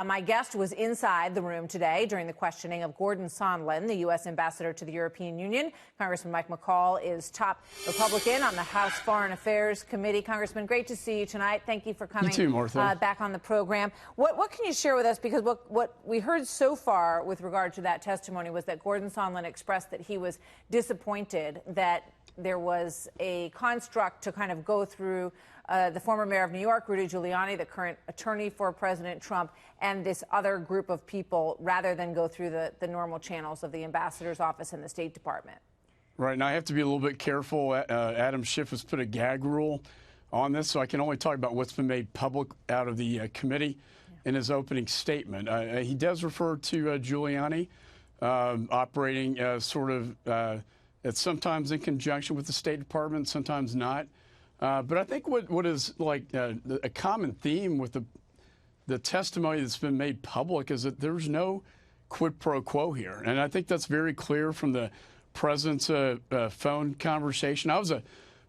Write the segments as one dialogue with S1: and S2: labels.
S1: My guest was inside the room today during the questioning of Gordon Sondland, the U.S. ambassador to the European Union. Congressman Mike McCaul is top Republican on the House Foreign Affairs Committee. Congressman, great to see you tonight. Thank you for coming
S2: you too, Martha.
S1: Back on the program. What can you share with us? Because what we heard so far with regard to that testimony was that Gordon Sondland expressed that he was disappointed that there was a construct to kind of go through the former mayor of New York, Rudy Giuliani, the current attorney for President Trump, and this other group of people, rather than go through the normal channels of the ambassador's office and the State Department.
S2: Right. Now, I have to be a little bit careful. Adam Schiff has put a gag rule on this, so I can only talk about what's been made public out of the committee in his opening statement. He does refer to Giuliani operating sometimes in conjunction with the State Department, sometimes not. But I think what is like a common theme with the testimony that's been made public is that there's no quid pro quo here. And I think that's very clear from the president's phone conversation. I was a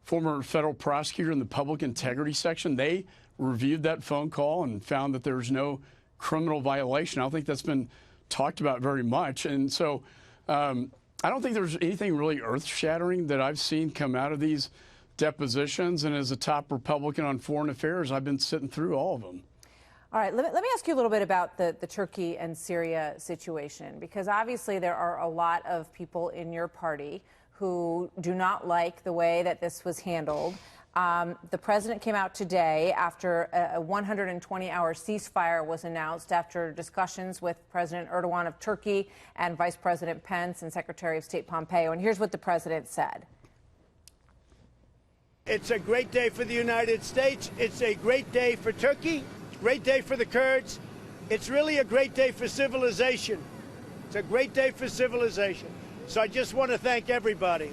S2: former federal prosecutor in the public integrity section. They reviewed that phone call and found that there's no criminal violation. I don't think that's been talked about very much. And so I don't think there's anything really earth-shattering that I've seen come out of these depositions, and as a top Republican on foreign affairs, I've been sitting through all of them.
S1: All right, let me ask you a little bit about the Turkey and Syria situation, because obviously there are a lot of people in your party who do not like the way that this was handled. The president came out today after a 120-hour ceasefire was announced after discussions with President Erdogan of Turkey and Vice President Pence and Secretary of State Pompeo. And here's what the president said.
S3: It's a great day for the United States. It's a great day for Turkey. Great day for the Kurds. It's really a great day for civilization. It's a great day for civilization. So I just want to thank everybody.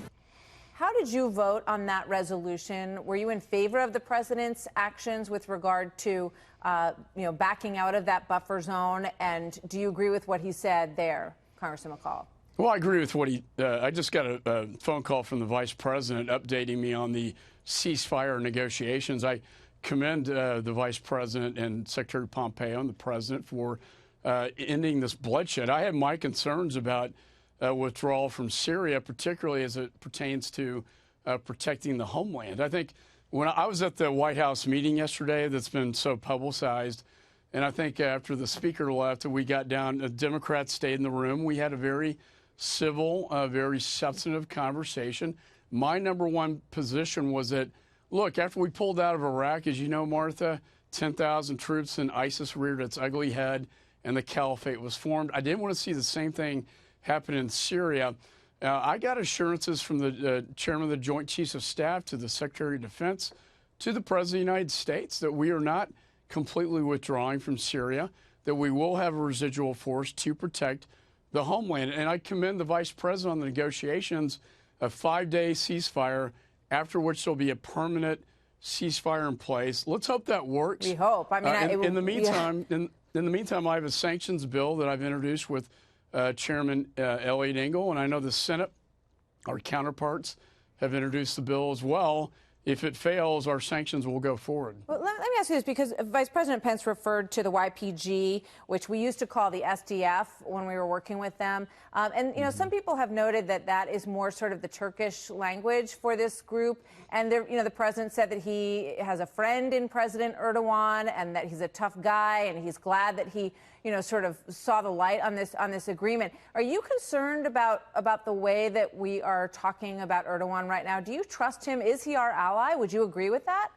S1: How did you vote on that resolution? Were you in favor of the president's actions with regard to, backing out of that buffer zone? And do you agree with what he said there, Congressman McCaul?
S2: Well, I agree with what I just got a phone call from the vice president updating me on the ceasefire negotiations. I commend the vice president and Secretary Pompeo and the president for ending this bloodshed. I have my concerns about withdrawal from Syria, particularly as it pertains to protecting the homeland. I think when I was at the White House meeting yesterday that's been so publicized, and I think after the speaker left and we got down, Democrats stayed in the room. We had a very civil, very substantive conversation. My number one position was that, look, after we pulled out of Iraq, as you know, Martha, 10,000 troops and ISIS reared its ugly head and the caliphate was formed. I didn't want to see the same thing happen in Syria. I got assurances from the chairman of the Joint Chiefs of Staff to the Secretary of Defense to the President of the United States that we are not completely withdrawing from Syria, that we will have a residual force to protect the homeland. And I commend the vice president on the negotiations, a 5-day ceasefire, after which there'll be a permanent ceasefire in place. Let's hope that works.
S1: We hope. I mean,
S2: in the meantime, in the meantime, I have a sanctions bill that I've introduced with Chairman Elliot Engel, and I know the Senate, our counterparts, have introduced the bill as well. If it fails, our sanctions will go forward.
S1: Well, let me ask you this, because Vice President Pence referred to the YPG, which we used to call the SDF when we were working with them. Some people have noted that that is more sort of the Turkish language for this group. And, the president said that he has a friend in President Erdogan and that he's a tough guy and he's glad that he, sort of saw the light on this agreement. Are you concerned about the way that we are talking about Erdogan right now? Do you trust him? Is he our ally? Would you agree with that?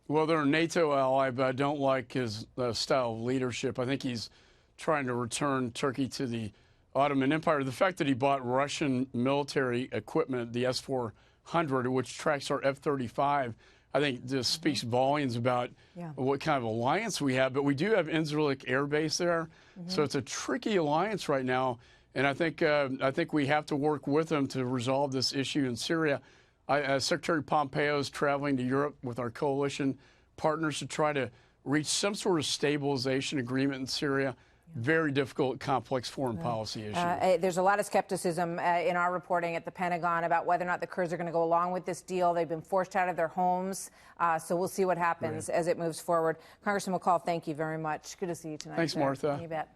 S2: Well, they're a NATO ally, but I don't like his style of leadership. I think he's trying to return Turkey to the Ottoman Empire. The fact that he bought Russian military equipment, the S-400, which tracks our F-35, I think just speaks volumes about what kind of alliance we have. But we do have Incirlik Air Base there, so it's a tricky alliance right now. And I think we have to work with them to resolve this issue in Syria. Secretary Pompeo is traveling to Europe with our coalition partners to try to reach some sort of stabilization agreement in Syria. very difficult, complex foreign policy issue.
S1: There's a lot of skepticism in our reporting at the Pentagon about whether or not the Kurds are going to go along with this deal. They've been forced out of their homes, so we'll see what happens as it moves forward. Congressman McCaul, thank you very much. Good to see you tonight.
S2: Thanks, Martha.
S1: You bet.